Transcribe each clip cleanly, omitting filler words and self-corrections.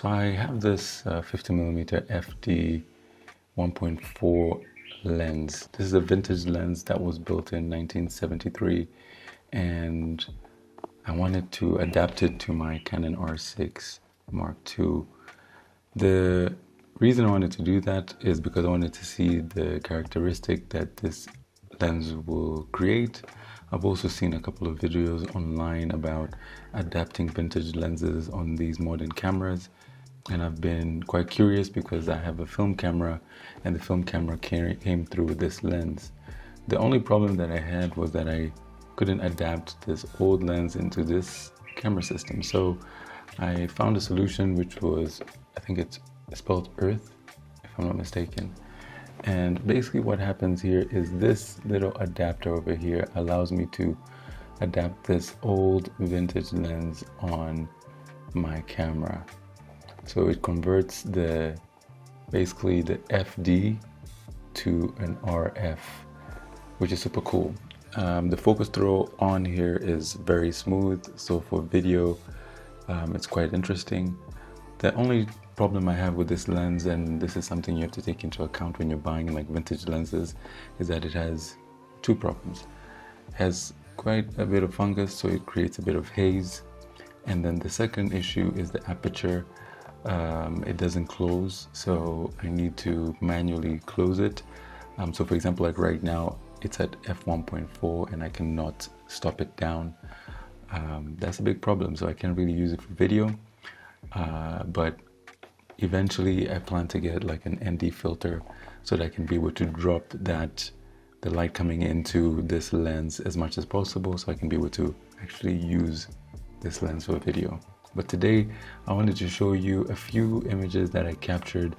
So I have this 50mm f/d 1.4 lens. This is a vintage lens that was built in 1973, and I wanted to adapt it to my Canon R6 Mark II. The reason I wanted to do that is because I wanted to see the characteristic that this lens will create. I've also seen a couple of videos online about adapting vintage lenses on these modern cameras, and I've been quite curious because I have a film camera and the film camera came through with this lens. The only problem that I had was that I couldn't adapt this old lens into this camera system. So I found a solution which was, I think it's spelled Earth, if I'm not mistaken. And basically what happens here is this little adapter over here allows me to adapt this old vintage lens on my camera. So it converts basically the FD to an RF, which is super cool. The focus throw on here is very smooth, so for video it's quite interesting. The only problem I have with this lens, and this is something you have to take into account when you're buying like vintage lenses, is that it has two problems. It has quite a bit of fungus, so it creates a bit of haze. And then the second issue is the aperture. It doesn't close, so I need to manually close it. So for example, like right now it's at f1.4 and I cannot stop it down. That's a big problem, so I can't really use it for video, but eventually I plan to get like an ND filter so that I can be able to drop the light coming into this lens as much as possible, so I can be able to actually use this lens for video. But today I wanted to show you a few images that I captured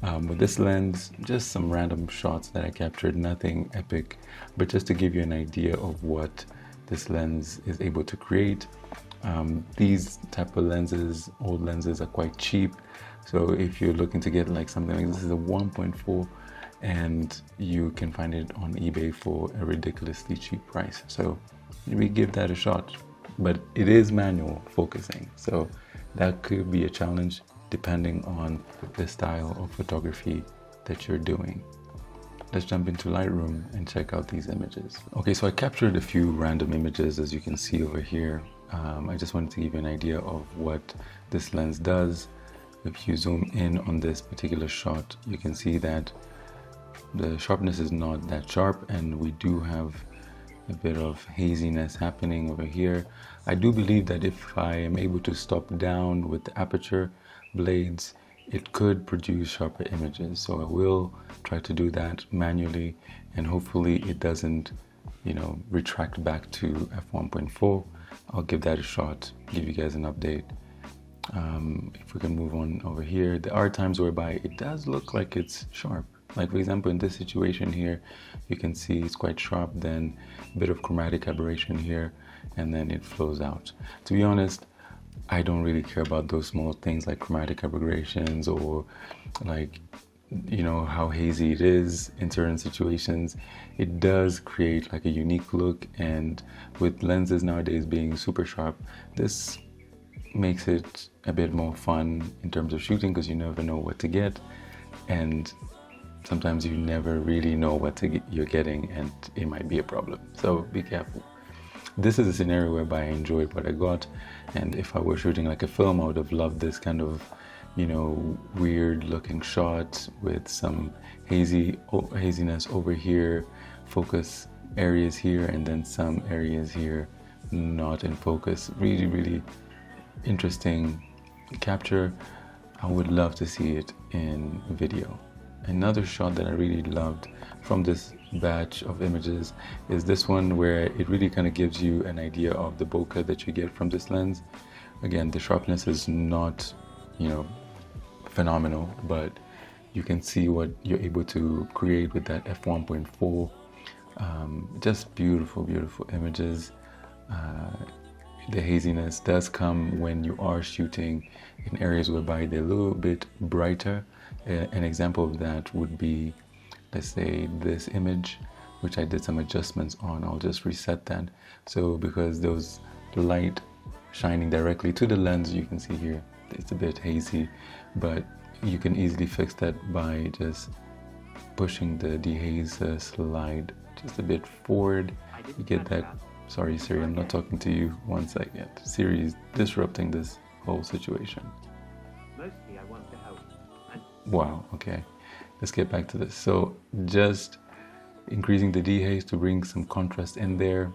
with this lens, just some random shots that I captured, nothing epic, but just to give you an idea of what this lens is able to create. These type of lenses, old lenses, are quite cheap. So if you're looking to get like something like this, is a 1.4, and you can find it on eBay for a ridiculously cheap price. So maybe give that a shot. But it is manual focusing, so that could be a challenge depending on the style of photography that you're doing. Let's jump into Lightroom and check out these images. Okay, so I captured a few random images, as you can see over here. I just wanted to give you an idea of what this lens does. If you zoom in on this particular shot, you can see that the sharpness is not that sharp, and we do have a bit of haziness happening over here. I do believe that if I am able to stop down with the aperture blades, it could produce sharper images. So I will try to do that manually, and hopefully it doesn't, retract back to f1.4. I'll give that a shot, give you guys an update. If we can move on over here, there are times whereby it does look like it's sharp. Like for example, in this situation here, you can see it's quite sharp, then a bit of chromatic aberration here, and then it flows out. To be honest, I don't really care about those small things like chromatic aberrations or like, how hazy it is in certain situations. It does create like a unique look, and with lenses nowadays being super sharp, this makes it a bit more fun in terms of shooting, because you never know what to get, and sometimes you never really know what you're getting, and it might be a problem. So be careful. This is a scenario whereby I enjoyed what I got, and if I were shooting like a film, I would have loved this kind of, weird looking shot with some haziness over here, focus areas here, and then some areas here not in focus. Really, really interesting capture. I would love to see it in video. Another shot that I really loved from this batch of images is this one, where it really kind of gives you an idea of the bokeh that you get from this lens. Again, the sharpness is not, phenomenal, but you can see what you're able to create with that f1.4. Just beautiful, beautiful images. The haziness does come when you are shooting in areas whereby they're a little bit brighter. An example of that would be, let's say, this image, which I did some adjustments on. I'll just reset that. So because there was light shining directly to the lens, you can see here it's a bit hazy, but you can easily fix that by just pushing the dehaze slide just a bit forward. You get that. Sorry Siri, I'm not talking to you. One second. Siri is disrupting this whole situation. Mostly I want to help. Wow, okay. Let's get back to this. So just increasing the dehaze to bring some contrast in there,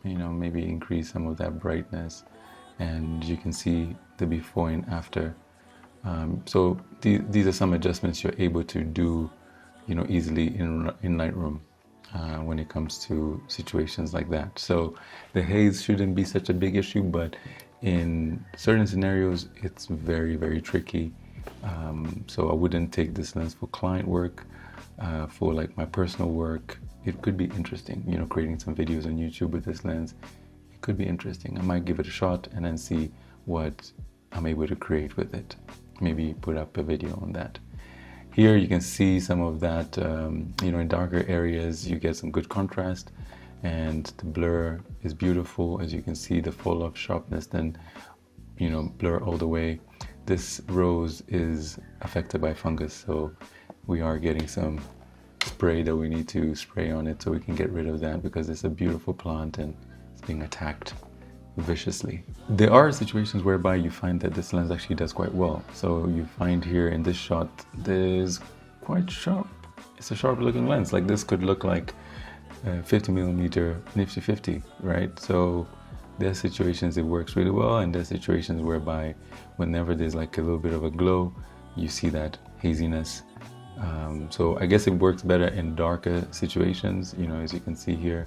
you know, maybe increase some of that brightness, and you can see the before and after. So these are some adjustments you're able to do, you know, easily in Lightroom when it comes to situations like that. So the haze shouldn't be such a big issue, but in certain scenarios, it's very, very tricky. So I wouldn't take this lens for client work. For like my personal work, it could be interesting, you know, creating some videos on YouTube with this lens. It could be interesting. I might give it a shot and then see what I'm able to create with it. Maybe put up a video on that. Here you can see some of that, you know, in darker areas you get some good contrast, and the blur is beautiful. As you can see, the fall off sharpness, then, you know, blur all the way. This rose is affected by fungus, so we are getting some spray that we need to spray on it so we can get rid of that, because it's a beautiful plant and it's being attacked viciously. There are situations whereby you find that this lens actually does quite well. So you find here in this shot, there's quite sharp. It's a sharp looking lens. Like this could look like 50mm nifty 50, right? So there's situations it works really well, and there's situations whereby whenever there's like a little bit of a glow, you see that haziness. So I guess it works better in darker situations, you know, as you can see here.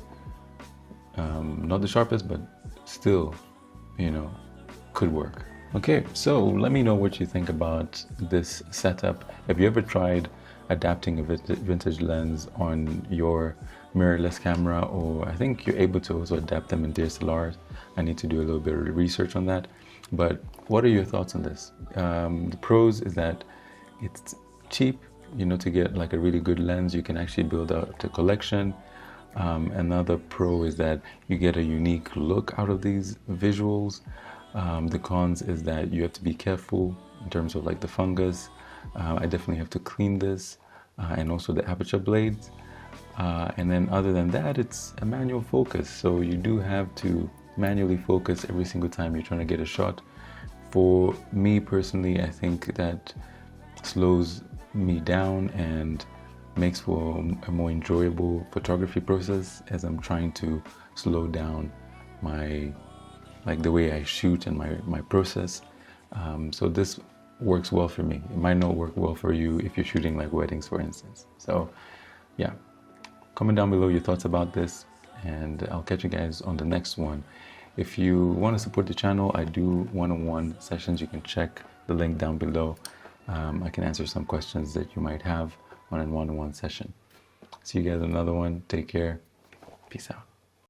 Not the sharpest, but still, you know, could work. Okay, so let me know what you think about this setup. Have you ever tried adapting a vintage lens on your mirrorless camera? Or I think you're able to also adapt them in DSLRs. I need to do a little bit of research on that. But what are your thoughts on this? The pros is that it's cheap, you know, to get like a really good lens. You can actually build out a collection. Another pro is that you get a unique look out of these visuals. The cons is that you have to be careful in terms of like the fungus. I definitely have to clean this, and also the aperture blades. And then other than that, it's a manual focus. So you do have to manually focus every single time you're trying to get a shot. For me personally, I think that slows me down and makes for a more enjoyable photography process, as I'm trying to slow down my, like the way I shoot and my process. So this works well for me. It might not work well for you if you're shooting like weddings, for instance. So yeah, comment down below your thoughts about this, and I'll catch you guys on the next one. If you want to support the channel, I do one-on-one sessions. You can check the link down below. I can answer some questions that you might have on a one-on-one session. See you guys in another one. Take care. Peace out.